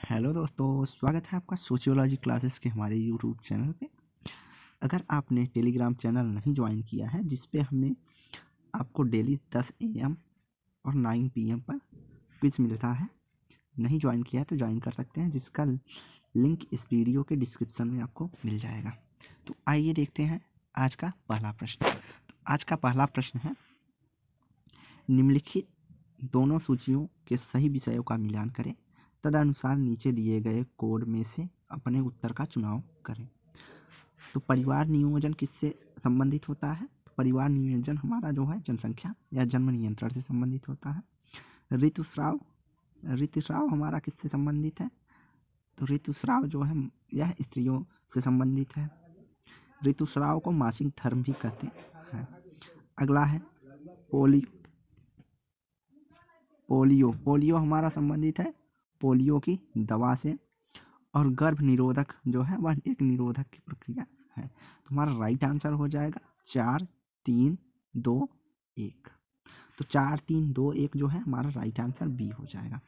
Hello दोस्तों, स्वागत है आपका सोशियोलॉजी क्लासेस के हमारे यूट्यूब चैनल पे। अगर आपने टेलीग्राम चैनल नहीं ज्वाइन किया है, जिस पे हमें आपको डेली 10 AM और 9 PM पर क्विज मिलता है, नहीं ज्वाइन किया है तो ज्वाइन कर सकते हैं, जिसका लिंक इस वीडियो के डिस्क्रिप्शन में आपको मिल जाएगा। तो आइए देखते हैं आज का पहला प्रश्न। तो आज का पहला प्रश्न है, निम्नलिखित दोनों सूचियों के सही विषयों का मिलान करें, तदनुसार नीचे दिए गए कोड में से अपने उत्तर का चुनाव करें। तो परिवार नियोजन किससे संबंधित होता है? तो परिवार नियोजन हमारा जो है जनसंख्या या जन्म नियंत्रण से संबंधित होता है। ऋतुस्राव हमारा किससे संबंधित है? तो ऋतुस्राव जो है यह स्त्रियों से संबंधित है। ऋतुस्राव को मासिक धर्म भी कहते हैं। अगला है पोलियो हमारा संबंधित है पोलियो की दवा से। और गर्भ निरोधक जो है वह एक निरोधक की प्रक्रिया है। तो हमारा राइट आंसर हो जाएगा 4, 3, 2, 1। तो 4, 3, 2, 1 जो है हमारा राइट आंसर बी हो जाएगा।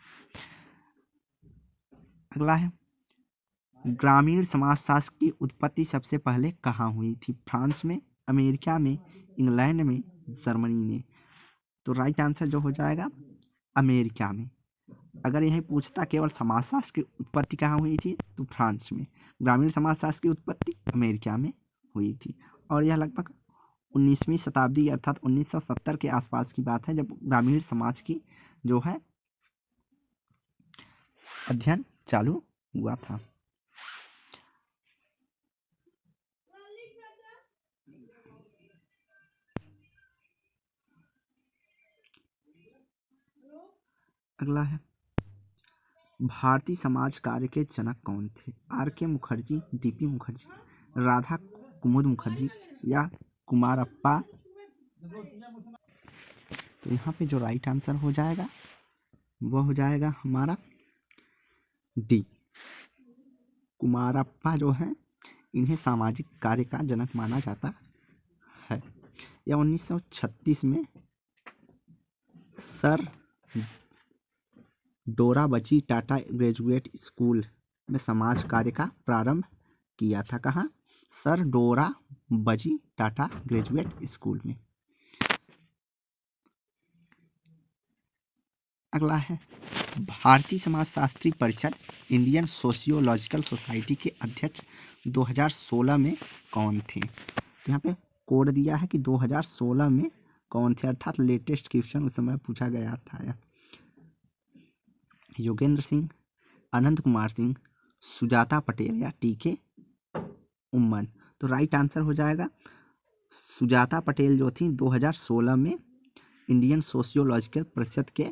अगला है, ग्रामीण समाजशास्त्र की उत्पत्ति सबसे पहले कहाँ हुई थी? फ्रांस में, अमेरिका में, इंग्लैंड में, जर्मनी में। तो राइट आंसर जो हो जाएगा अमेरिका में। अगर यही पूछता केवल समाजशास्त्र की उत्पत्ति कहाँ हुई थी, तो फ्रांस में। ग्रामीण समाजशास्त्र की उत्पत्ति अमेरिका में हुई थी। और यह लगभग 19वीं शताब्दी अर्थात 1970 के आसपास की बात है, जब ग्रामीण समाज की जो है अध्ययन चालू हुआ था। अगला है, भारतीय समाज कार्य के जनक कौन थे? RK मुखर्जी, DP मुखर्जी, राधा कुमुद मुखर्जी या कुमारप्पा। तो यहाँ पे जो राइट आंसर हो जाएगा वह हो जाएगा हमारा डी, कुमारप्पा जो है इन्हें सामाजिक कार्य का जनक माना जाता है। यह 1936 में सर डोराबजी टाटा ग्रेजुएट स्कूल में समाज कार्य का प्रारंभ किया था। कहाँ? सर डोराबजी टाटा ग्रेजुएट स्कूल में। अगला है, भारतीय समाजशास्त्री परिषद इंडियन सोशियोलॉजिकल सोसाइटी के अध्यक्ष 2016 में कौन थे? तो यहाँ पे कोड दिया है कि 2016 में कौन थे, अर्थात लेटेस्ट क्वेश्चन उस समय पूछा गया था। योगेंद्र सिंह, अनंत कुमार सिंह, सुजाता पटेल या TK उम्मन। तो राइट आंसर हो जाएगा सुजाता पटेल जो थी 2016 में इंडियन सोशियोलॉजिकल परिषद के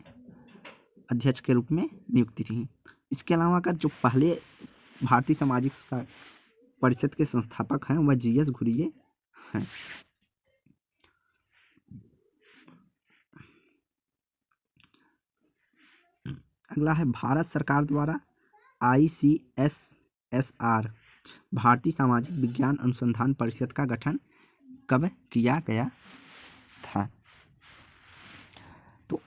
अध्यक्ष के रूप में नियुक्ति थी। इसके अलावा अगर जो पहले भारतीय सामाजिक परिषद के संस्थापक हैं वह GS घुरिये हैं। अगला है, भारत सरकार द्वारा ICSSR भारतीय सामाजिक विज्ञान अनुसंधान परिषद का गठन कब किया गया था? तो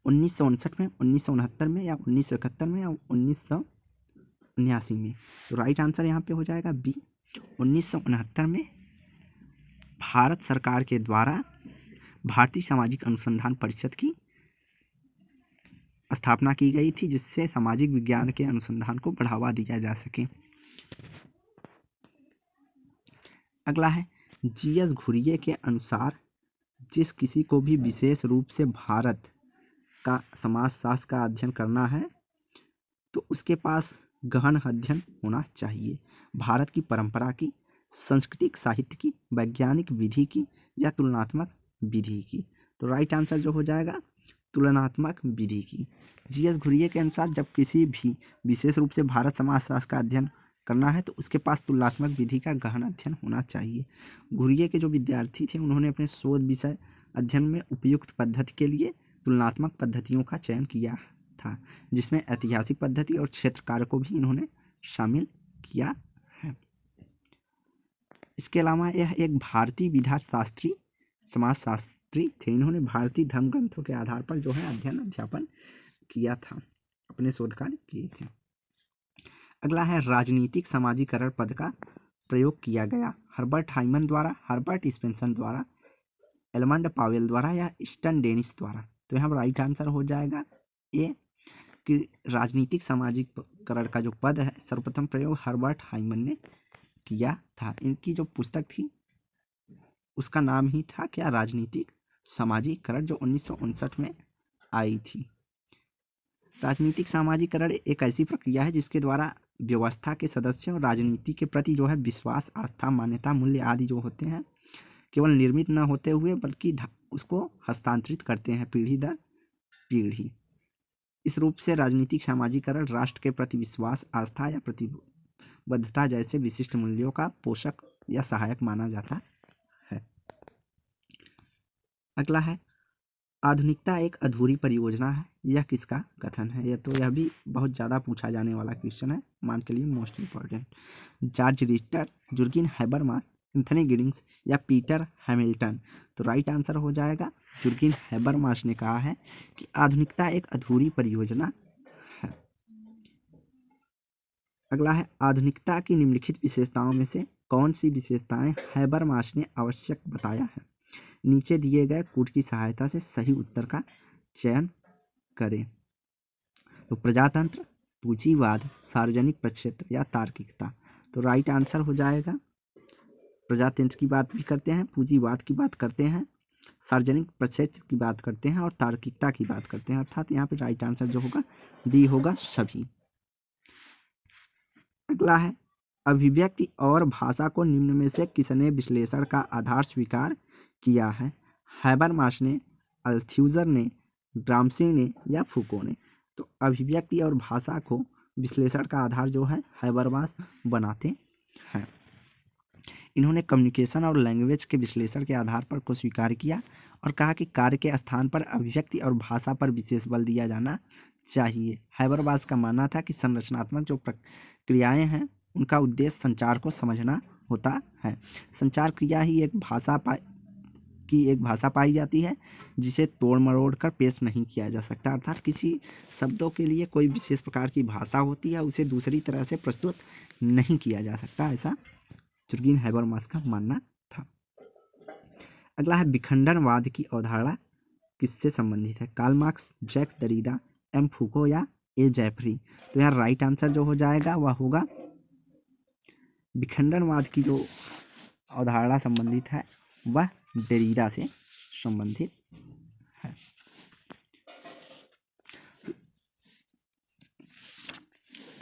1959 में, 1969 में या 1971 में या 1979 में। तो राइट आंसर यहाँ पे हो जाएगा बी, 1969 में भारत सरकार के द्वारा भारतीय सामाजिक अनुसंधान परिषद की स्थापना की गई थी, जिससे सामाजिक विज्ञान के अनुसंधान को बढ़ावा दिया जा सके। अगला है, GS घुरिये के अनुसार जिस किसी को भी विशेष रूप से भारत का समाजशास्त्र का अध्ययन करना है तो उसके पास गहन अध्ययन होना चाहिए। भारत की परंपरा की, सांस्कृतिक साहित्य की, वैज्ञानिक विधि की या तुलनात्मक विधि की। तो राइट आंसर जो हो जाएगा तुलनात्मक विधि की। GS घुरिये के अनुसार जब किसी भी विशेष रूप से भारत समाजशास्त्र का अध्ययन करना है तो उसके पास तुलनात्मक विधि का गहन अध्ययन होना चाहिए। घुरिये के जो विद्यार्थी थे उन्होंने अपने शोध विषय अध्ययन में उपयुक्त पद्धति के लिए तुलनात्मक पद्धतियों का चयन किया था, जिसमें ऐतिहासिक पद्धति और क्षेत्र कार्य को भी इन्होंने शामिल किया है। इसके अलावा यह एक भारतीय विधा शास्त्री समाजशास्त्री थे। इन्होंने भारतीय धर्म ग्रंथों के आधार पर जो है अध्ययन अध्यापन किया था, अपने शोध कार्य किए थे। अगला है राजनीतिक समाजीकरण पद का प्रयोग किया गया हर्बर्ट हाइमन द्वारा, हर्बर्ट स्पेंसर द्वारा, एडमंड पावेल द्वारा या स्टन डेनिस द्वारा। तो यहाँ राइट आंसर हो जाएगा ए कि राजनीतिक समाजीकरण का जो पद है सर्वप्रथम प्रयोग हर्बर्ट हाइमन ने किया था। इनकी जो पुस्तक थी उसका नाम ही था क्या, राजनीतिक समाजीकरण, जो 1959 में आई थी। राजनीतिक समाजीकरण एक ऐसी प्रक्रिया है जिसके द्वारा व्यवस्था के सदस्यों राजनीति के प्रति जो है विश्वास, आस्था, मान्यता, मूल्य आदि जो होते हैं केवल निर्मित न होते हुए बल्कि उसको हस्तांतरित करते हैं पीढ़ी दर पीढ़ी। इस रूप से राजनीतिक समाजीकरण राष्ट्र के प्रति विश्वास, आस्था या प्रतिबद्धता जैसे विशिष्ट मूल्यों का पोषक या सहायक माना जाता है। अगला है आधुनिकता एक अधूरी परियोजना है, यह किसका कथन है। यह भी बहुत ज़्यादा पूछा जाने वाला क्वेश्चन है, मान के लिए most important. George रिस्टर, Jurgen Habermas, Anthony Giddings या पीटर हैमिल्टन। तो राइट आंसर हो जाएगा जुर्गेन हैबरमास ने कहा है कि आधुनिकता एक अधूरी परियोजना है। अगला है आधुनिकता की निम्नलिखित विशेषताओं में से कौन सी विशेषताएं हैबरमास ने आवश्यक बताया है। नीचे दिए गए कूट की सहायता से सही उत्तर का चयन करें। तो प्रजातंत्र, पूंजीवाद, सार्वजनिक प्रक्षेत्र या तार्किकता। तो राइट आंसर हो जाएगा प्रजातंत्र की बात भी करते हैं, पूंजीवाद की बात करते हैं, सार्वजनिक प्रक्षेत्र की बात करते हैं और तार्किकता की बात करते हैं, अर्थात यहाँ पे राइट आंसर जो होगा डी होगा सभी। अगला है अभिव्यक्ति और भाषा को निम्न में से किसने विश्लेषण का आधार स्वीकार किया है। हैबरमास ने, अल्थ्यूजर ने, ग्राम्सी ने या फूको ने। तो अभिव्यक्ति और भाषा को विश्लेषण का आधार जो है हैबरमास बनाते हैं। इन्होंने कम्युनिकेशन और लैंग्वेज के विश्लेषण के आधार पर को स्वीकार किया और कहा कि कार्य के स्थान पर अभिव्यक्ति और भाषा पर विशेष बल दिया जाना चाहिए। हैबरमास का मानना था कि संरचनात्मक जो प्रक्रियाएं हैं उनका उद्देश्य संचार को समझना होता है। संचार क्रिया ही एक भाषा पाई जाती है जिसे तोड़ मरोड़ कर पेश नहीं किया जा सकता, अर्थात किसी शब्दों के लिए कोई विशेष प्रकार की भाषा होती है, उसे दूसरी तरह से प्रस्तुत नहीं किया जा सकता, ऐसा जुर्गेन हैबरमास का मानना था। अगला है विखंडनवाद की अवधारणा किससे संबंधित है। कार्ल मार्क्स, जैक्स दरिडा, एम फूको या ए जेफरी। तो यहाँ राइट आंसर जो हो जाएगा वह होगा विखंडनवाद की जो अवधारणा संबंधित है वह दरिडा से संबंधित है।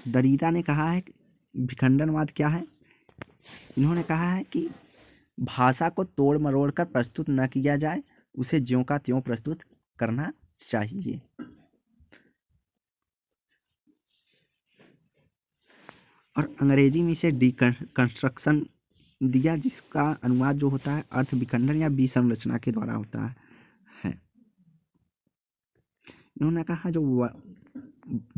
दरिडा ने कहा है कि विखंडनवाद क्या है। इन्होंने कहा है कि भाषा को तोड़ मरोड़ कर प्रस्तुत न किया जाए, उसे ज्यों का त्यों प्रस्तुत करना चाहिए। और अंग्रेजी में इसे डिकंस्ट्रक्शन दिया, जिसका अनुवाद जो होता है अर्थ विखंडन या विसंरचना के द्वारा होता है। इन्होंने कहा जो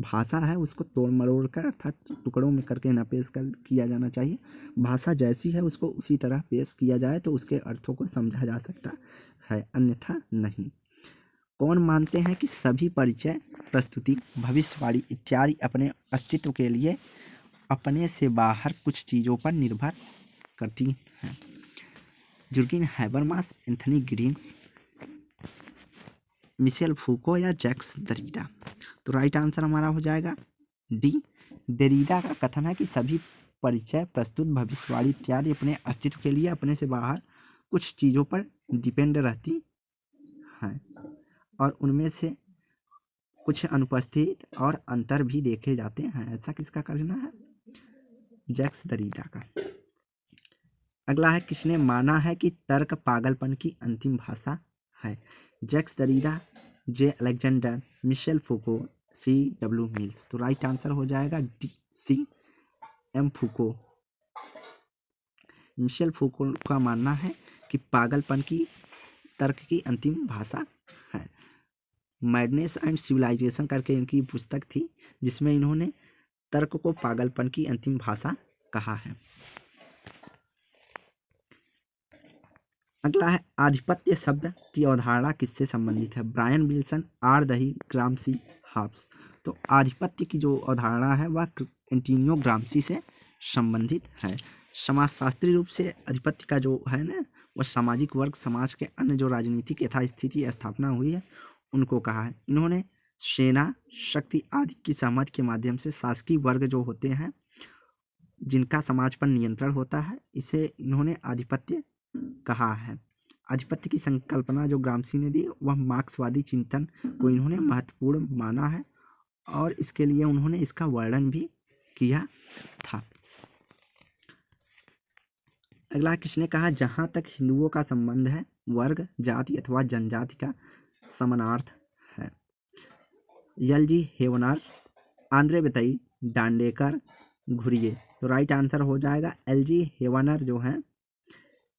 भाषा है उसको तोड़ मरोड़ कर अर्थात टुकड़ों में करके न पेश कर किया जाना चाहिए। भाषा जैसी है उसको उसी तरह पेश किया जाए तो उसके अर्थों को समझा जा सकता है, अन्यथा नहीं। कौन मानते हैं कि सभी परिचय, प्रस्तुति, भविष्यवाणी इत्यादि अपने अस्तित्व के लिए अपने से बाहर कुछ चीज़ों पर निर्भर करती हैं। Jurgen Habermas, Anthony Giddens, Michel Foucault या जैक्स दरिडा। तो राइट आंसर हमारा हो जाएगा डी। दरिडा का कथन है कि सभी परिचय, प्रस्तुत, भविष्यवाणी इत्यादि अपने अस्तित्व के लिए अपने से बाहर कुछ चीज़ों पर डिपेंड रहती हैं और उनमें से कुछ अनुपस्थित और अंतर भी देखे जाते हैं। ऐसा किसका कहना है, जैक्स दरिडा का। अगला है किसने माना है कि तर्क पागलपन की अंतिम भाषा है। Jacques Derrida, J Alexander, Michel Foucault, C W Mills. तो राइट आंसर हो जाएगा D C M Foucault. Michel Foucault का मानना है कि पागलपन की तर्क की अंतिम भाषा है। मैडनेस एंड सिविलाइजेशन करके इनकी पुस्तक थी जिसमें इन्होंने तर्क को पागलपन की अंतिम भाषा कहा है। अगला है आधिपत्य शब्द की अवधारणा किससे संबंधित है। ब्रायन विल्सन, आर दही, ग्राम्सी, हाब्स। तो आधिपत्य की जो अवधारणा है वह एंटोनियो ग्राम्सी से संबंधित है। समाजशास्त्री रूप से अधिपत्य का जो है ना, वह सामाजिक वर्ग समाज के अन्य जो राजनीतिक यथास्थिति स्थापना हुई है उनको कहा है। इन्होंने सेना, शक्ति आदि की सहमति के माध्यम से शासकीय वर्ग जो होते हैं जिनका समाज पर नियंत्रण होता है, इसे इन्होंने आधिपत्य कहा है। आधिपत्य की संकल्पना जो ग्राम्सी ने दी वह मार्क्सवादी चिंतन को इन्होंने महत्वपूर्ण माना है और इसके लिए उन्होंने इसका वर्णन भी किया था। अगला किसने कहा, जहाँ तक हिंदुओं का संबंध है वर्ग, जाति अथवा जनजाति का समानार्थ है। एल.जी. हेवनर, आंद्रे बेतई, डांडेकर, घुरिये। तो राइट आंसर हो जाएगा एल.जी. हेवनर जो है,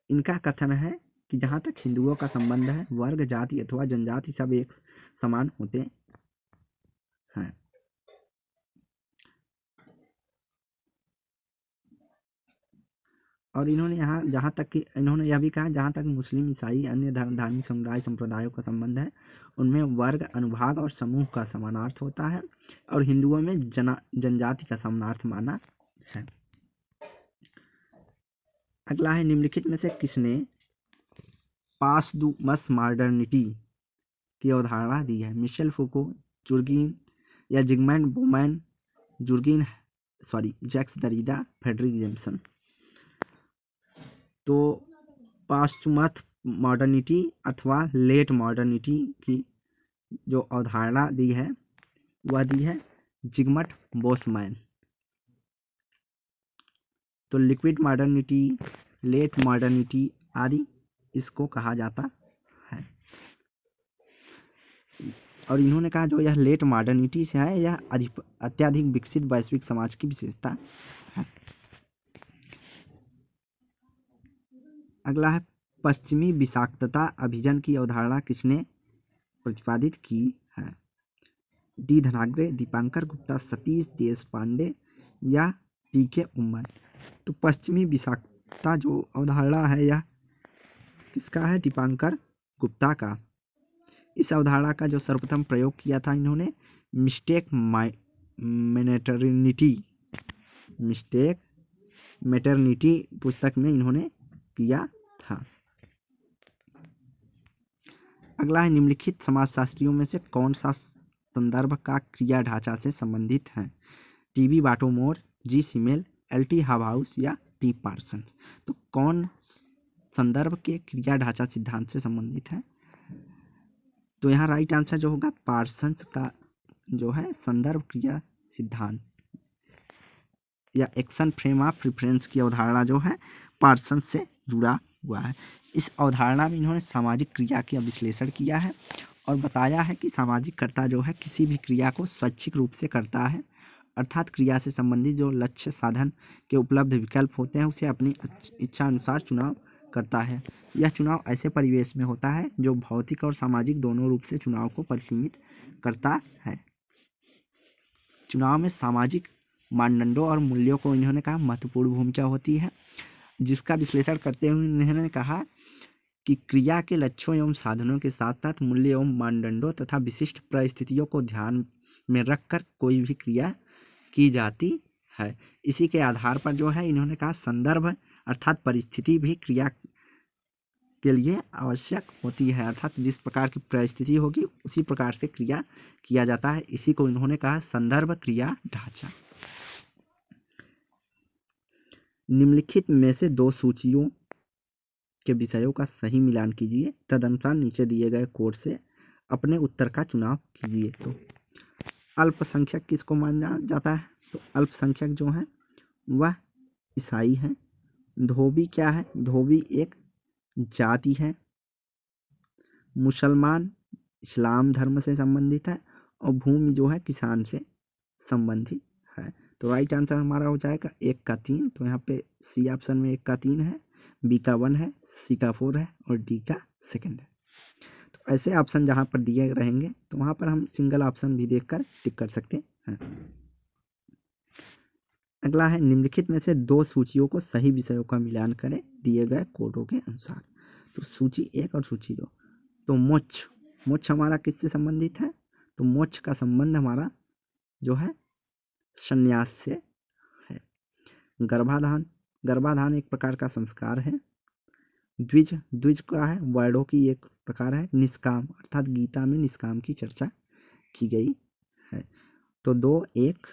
इनका कथन है कि जहाँ तक हिंदुओं का संबंध है वर्ग, जाति अथवा जनजाति सब एक समान होते हैं। और इन्होंने यहाँ जहाँ तक कि इन्होंने यह भी कहा जहाँ तक मुस्लिम, ईसाई, अन्य धार्मिक समुदाय संप्रदायों का संबंध है उनमें वर्ग, अनुभाग और समूह का समानार्थ होता है और हिंदुओं में जनजाति का समानार्थ माना है। अगला है, निम्नलिखित में से किसने पास्टुमस मॉडर्निटी की अवधारणा दी है। मिशेल फूको, जुर्गीन या जिगमंड बोमैन, जैक्स दरिडा, फ्रेडरिक जेम्सन। तो पाश्चुमत मॉडर्निटी अथवा लेट मॉडर्निटी की जो अवधारणा दी है वह दी है जिगमंड बोसमैन। तो लिक्विड मॉडर्निटी, लेट मॉडर्निटी आदि इसको कहा जाता है। और इन्होंने कहा जो यह लेट मॉडर्निटी से है यह अत्यधिक विकसित वैश्विक समाज की विशेषता है। अगला है, पश्चिमी विषाक्तता अभियान की अवधारणा किसने प्रतिपादित की है। डी धनाग्रे, दीपांकर गुप्ता, सतीश देशपांडे या टी.के. उम्मन। तो पश्चिमी विषाक्तता जो अवधारणा है यह किसका है, दीपांकर गुप्ता का। इस अवधारणा का जो सर्वप्रथम प्रयोग किया था इन्होंने मिस्टेक मैटरनिटी पुस्तक में इन्होंने किया था। अगला है, निम्नलिखित समाजशास्त्रियों में से कौन सा संदर्भ का क्रिया ढांचा से संबंधित है। T B. Bottomore, G. Simmel, L T. Hobhouse या टी. पार्सन्स। तो कौन संदर्भ के क्रिया ढांचा सिद्धांत से संबंधित है। तो यहाँ राइट आंसर जो होगा पार्सन्स का जो है संदर्भ क्रिया सिद्धांत या एक्शन फ्रेम ऑफ रेफरेंस की अवधारणा जो है पार्सन्स से जुड़ा हुआ है। इस अवधारणा में इन्होंने सामाजिक क्रिया का विश्लेषण किया है और बताया है कि सामाजिक कर्ता जो है किसी भी क्रिया को स्वैच्छिक रूप से करता है, अर्थात क्रिया से संबंधित जो लक्ष्य साधन के उपलब्ध विकल्प होते हैं उसे अपनी इच्छा अनुसार चुनाव करता है। यह चुनाव ऐसे परिवेश में होता है जो भौतिक और सामाजिक दोनों रूप से चुनाव को परिसीमित करता है। चुनाव में सामाजिक मानदंडों और मूल्यों को इन्होंने कहा महत्वपूर्ण भूमिका होती है, जिसका विश्लेषण करते हुए इन्होंने कहा कि क्रिया के लक्ष्यों एवं साधनों के साथ साथ मूल्य एवं मानदंडों तथा विशिष्ट परिस्थितियों को ध्यान में रखकर कोई भी क्रिया की जाती है। इसी के आधार पर जो है इन्होंने कहा संदर्भ अर्थात परिस्थिति भी क्रिया के लिए आवश्यक होती है, अर्थात जिस प्रकार की परिस्थिति होगी उसी प्रकार से क्रिया किया जाता है। इसी को इन्होंने कहा संदर्भ क्रिया ढांचा। निम्नलिखित में से दो सूचियों के विषयों का सही मिलान कीजिए, तदनुसार नीचे दिए गए कोड से अपने उत्तर का चुनाव कीजिए। तो अल्पसंख्यक किसको माना जाता है। तो अल्पसंख्यक जो है वह ईसाई है। धोबी क्या है, धोबी एक जाति है। मुसलमान इस्लाम धर्म से संबंधित है और भूमि जो है किसान से संबंधित है। तो राइट आंसर हमारा हो जाएगा 1 का 3। तो यहाँ पे सी ऑप्शन में 1 का 3 है, बी का 1 है, सी का 4 है और डी का 2 है। तो ऐसे ऑप्शन जहाँ पर दिए रहेंगे तो वहाँ पर हम सिंगल ऑप्शन भी देखकर टिक कर सकते हैं। अगला है, निम्नलिखित में से दो सूचियों को सही विषयों का मिलान करें दिए गए कोडों के अनुसार। तो सूची 1 और सूची 2। तो मोक्ष हमारा किससे संबंधित है। तो मोक्ष का संबंध हमारा जो है संन्यास से गर्भाधान, गर्भाधान एक प्रकार का संस्कार है। द्विज, द्विज का है वर्णों की एक प्रकार है। निष्काम अर्थात गीता में निष्काम की चर्चा की गई है। तो 2, 1,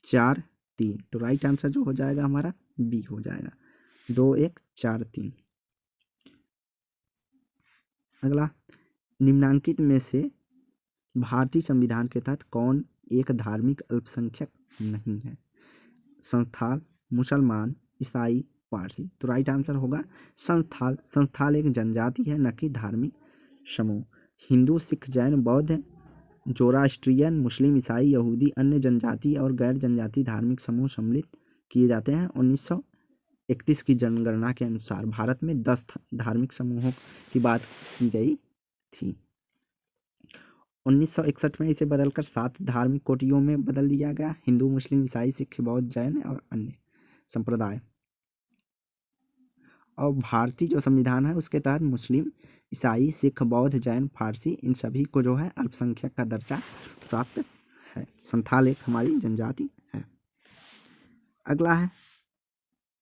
4, 3, तो राइट आंसर जो हो जाएगा हमारा बी हो जाएगा। 2, 1, 4, 3। अगला, निम्नांकित में से भारतीय संविधान के तहत कौन एक धार्मिक अल्पसंख्यक नहीं है? संथाल, मुसलमान, ईसाई, पारसी। तो राइट आंसर होगा संथाल। संथाल एक जनजाति है, न कि धार्मिक समूह। हिंदू, सिख, जैन, बौद्ध, जोरास्ट्रियन, मुस्लिम, ईसाई, यहूदी, अन्य जनजाति और गैर जनजाति धार्मिक समूह सम्मिलित किए जाते हैं। 1931 की जनगणना के अनुसार भारत में 10 धार्मिक समूहों की बात की गई थी। 1961 में इसे बदलकर 7 धार्मिक कोटियों में बदल दिया गया। हिंदू, मुस्लिम, ईसाई, सिख, बौद्ध, जैन और अन्य संप्रदाय। और भारतीय जो संविधान है उसके तहत मुस्लिम, ईसाई, सिख, बौद्ध, जैन, फारसी इन सभी को जो है अल्पसंख्यक का दर्जा प्राप्त है। संथाल एक हमारी जनजाति है। अगला है,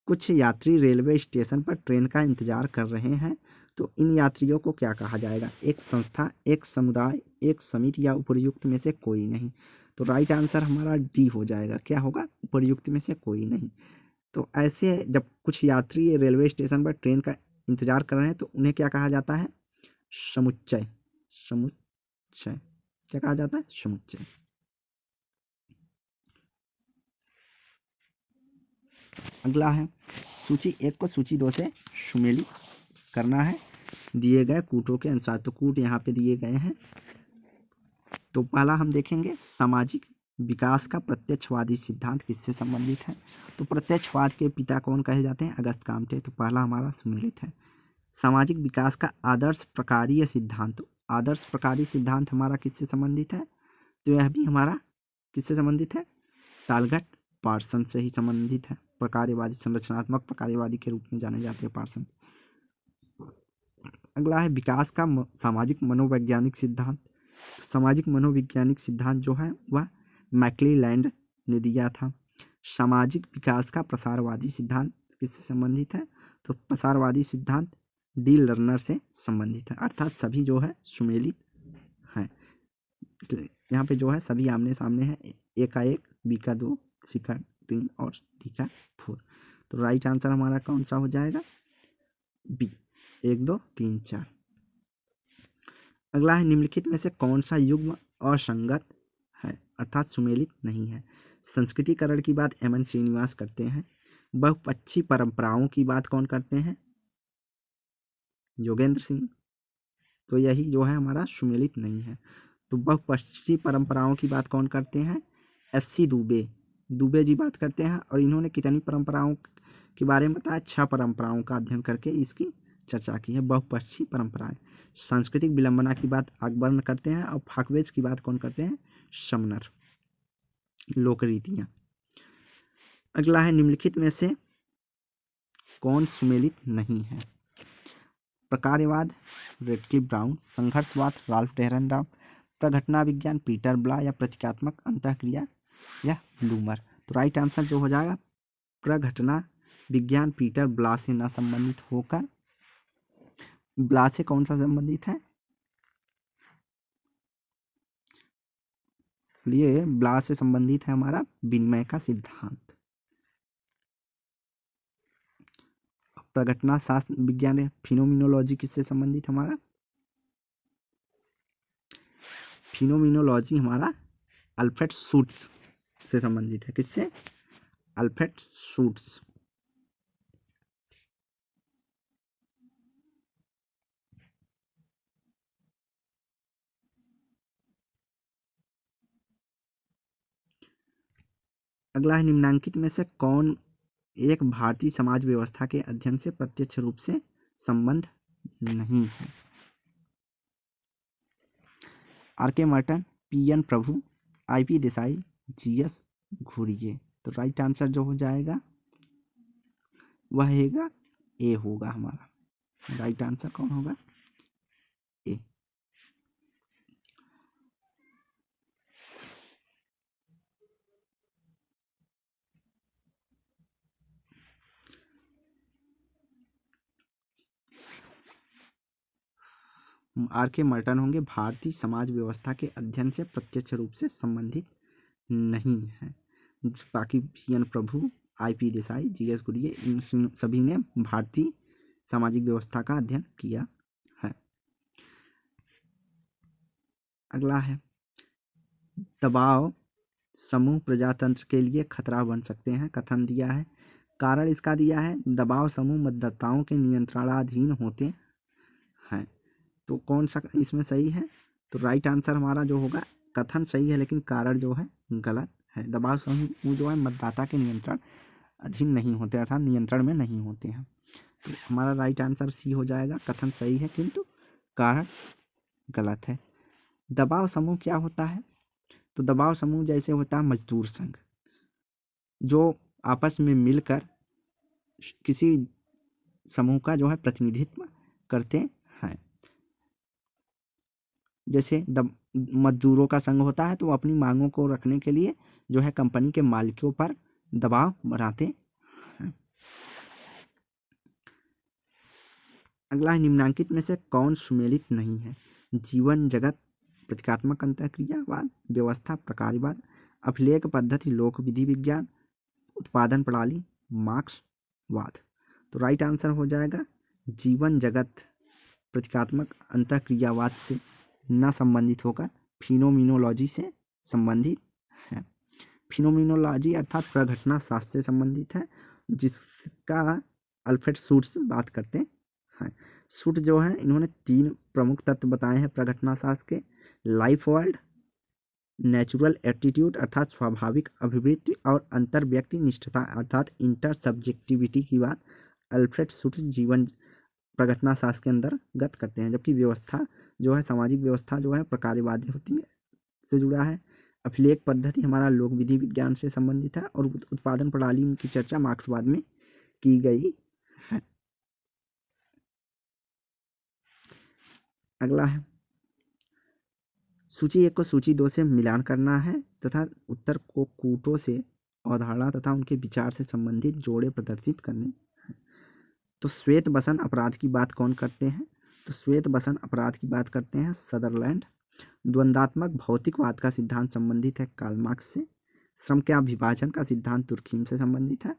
कुछ यात्री रेलवे स्टेशन पर ट्रेन का इंतजार कर रहे हैं, तो इन यात्रियों को क्या कहा जाएगा? एक संस्था, एक समुदाय, एक समिति या उपर्युक्त में से कोई नहीं। तो राइट आंसर हमारा डी हो जाएगा। क्या होगा? उपर्युक्त में से कोई नहीं। तो ऐसे जब कुछ यात्री रेलवे स्टेशन पर ट्रेन का इंतजार कर रहे हैं तो उन्हें क्या कहा जाता है? समुच्चय। समुच्चय क्या कहा जाता है? समुच्चय। अगला है, सूची 1 को सूची 2 से सुमेलित करना है दिए गए कूटों के अनुसार। तो कूट यहाँ पे दिए गए हैं। तो पहला हम देखेंगे, सामाजिक विकास का प्रत्यक्षवादी सिद्धांत किससे संबंधित है? तो प्रत्यक्षवाद के पिता कौन कहे जाते हैं? अगस्त कामटे। तो पहला हमारा सुमेलित है। सामाजिक विकास का आदर्श प्रकारीय सिद्धांत, आदर्श प्रकारीय सिद्धांत हमारा किससे संबंधित है? तो यह भी हमारा किससे संबंधित है? टालगट पार्सन से ही संबंधित है। प्रकार्यवादी, संरचनात्मक प्रकार्यवादी के रूप में जाने जाते हैं पार्सन। अगला है, विकास का सामाजिक मनोवैज्ञानिक सिद्धांत। सामाजिक मनोवैज्ञानिक सिद्धांत जो है वह मैक्लीलैंड ने दिया था। सामाजिक विकास का प्रसारवादी सिद्धांत किससे संबंधित है? तो प्रसारवादी सिद्धांत डी लर्नर से संबंधित है। अर्थात सभी जो है सुमेलित हैं। यहाँ पे जो है सभी आमने सामने है। ए का 1, बी का 2, सी का 3 और डी का 4। तो राइट आंसर हमारा कौन सा हो जाएगा? बी। 1, 2, 3, 4। अगला है, निम्नलिखित में से कौन सा युग्म असंगत है अर्थात सुमेलित नहीं है? संस्कृतिकरण की बात एम एन श्रीनिवास करते हैं। बहुपक्षी परंपराओं की बात कौन करते हैं? योगेंद्र सिंह। तो यही जो है हमारा सुमेलित नहीं है। तो बहुपक्षी परंपराओं की बात कौन करते हैं? एस.सी. दुबे, दुबे जी बात करते हैं। और इन्होंने कितनी परंपराओं के बारे में बताया? 6 परंपराओं का अध्ययन करके इसकी चर्चा की है, बहुपक्षी परंपराएं। सांस्कृतिक विलंबना की बात अकबर करते हैं। और फाकवेज की बात कौन करते हैं? समनर। लोक रीतियां। अगला है, निम्नलिखित में से कौन सुमेलित नहीं है? प्रकार्यवाद रेडक्लिफ ब्राउन, संघर्षवाद राल्फ टेहरनडाम, प्रघटना विज्ञान पीटर ब्ला या प्रतीकात्मक अंतःक्रिया या ब्लूमर। तो राइट आंसर जो हो जाएगा प्रघटना विज्ञान पीटर ब्ला से न संबंधित होकर ब्ला से कौन सा संबंधित है? ये ब्ला से संबंधित है हमारा विनिमय का सिद्धांत। प्रघटना शास्त्र विज्ञान फिनोमिनोलॉजी किससे संबंधित हमारा? फिनोमिनोलॉजी हमारा अल्फ्रेड शूट्स से संबंधित है। किससे? Alfred shoots. अगला है, निम्नांकित में से कौन एक भारतीय समाज व्यवस्था के अध्ययन से प्रत्यक्ष रूप से संबंध नहीं है? R K Merton, P N Prabhu, I P Desai, G S Ghurye. तो राइट आंसर जो हो जाएगा वह होगा ए होगा हमारा। राइट आंसर कौन होगा? ए। R.K. मर्टन होंगे, भारतीय समाज व्यवस्था के अध्ययन से प्रत्यक्ष रूप से संबंधित नहीं है। बाकी PN प्रभु, IP देसाई, GS गुरिये, इन सभी ने भारतीय सामाजिक व्यवस्था का अध्ययन किया है। अगला है दबाव समूह प्रजातंत्र के लिए खतरा बन सकते हैं। कथन दिया है, कारण इसका दिया है दबाव समूह मतदाताओं के नियंत्रणाधीन होते हैं। तो कौन सा इसमें सही है? तो राइट आंसर हमारा जो होगा, कथन सही है लेकिन कारण जो है गलत है। दबाव समूह जो है मतदाता के नियंत्रण अधीन नहीं होते, अर्थात नियंत्रण में नहीं होते हैं। तो हमारा राइट आंसर सी हो जाएगा, कथन सही है किंतु कारण गलत है। दबाव समूह क्या होता है? तो दबाव समूह जैसे होता है मजदूर संघ, जो आपस में मिलकर किसी समूह का जो है प्रतिनिधित्व करते हैं। जैसे मजदूरों का संघ होता है तो वो अपनी मांगों को रखने के लिए जो है कंपनी के मालिकों पर दबाव बनाते हैं। अगला है, निम्नांकित में से कौन सुमेलित नहीं है? जीवन जगत, प्रतीकात्मक अंतःक्रियावाद, व्यवस्था प्रकार्यवाद, अभिलेख पद्धति लोक विधि विज्ञान, उत्पादन प्रणाली, मार्क्सवाद। तो राइट आंसर हो जाएगा जीवन जगत प्रतीकात्मक अंतःक्रियावाद से न संबंधित होकर फिनोमिनोलॉजी से संबंधित है। फिनोमिनोलॉजी अर्थात प्रघटना शास्त्र से संबंधित है, जिसका अल्फ्रेड शुट्ज बात करते हैं। शुट्ज जो है इन्होंने 3 प्रमुख तत्व बताए हैं प्रघटना शास्त्र के, लाइफ वर्ल्ड, नेचुरल एप्टीट्यूड अर्थात स्वाभाविक अभिवृत्ति, और अंतर व्यक्ति निष्ठता अर्थात इंटर सब्जेक्टिविटी की बात अल्फ्रेड शुट्ज जीवन प्रघटना शास्त्र के अंतर्गत करते हैं। जबकि व्यवस्था जो है, सामाजिक व्यवस्था जो है प्रकार्यवादी होती है से जुड़ा है। अभिलेख पद्धति हमारा लोक विधि विज्ञान से संबंधित है, और उत्पादन प्रणाली की चर्चा मार्क्सवाद में की गई है। अगला है, सूची 1 को सूची 2 से मिलान करना है तथा उत्तर को कूटों से अवधारणा तथा उनके विचार से संबंधित जोड़े प्रदर्शित करने हैं। तो श्वेत बसन अपराध की बात कौन करते हैं? तो श्वेत बसन अपराध की बात करते हैं सदरलैंड। द्वंद्वात्मक भौतिकवाद का सिद्धांत संबंधित है कार्ल मार्क्स से। श्रम के विभाजन का सिद्धांत तुर्खीम से संबंधित है।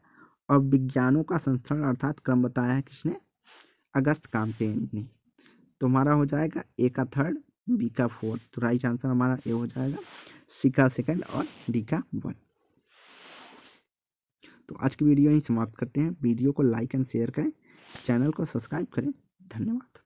और विज्ञानों का संस्करण अर्थात क्रम बताया है किसने? अगस्त काम्पेन ने। तो हमारा हो जाएगा ए का 3rd, बी का 4th। तो राइट आंसर हमारा ए हो जाएगा, सी का 2nd और डी का 1। तो आज की वीडियो यहीं समाप्त करते हैं। वीडियो को लाइक एंड शेयर करें, चैनल को सब्सक्राइब करें। धन्यवाद।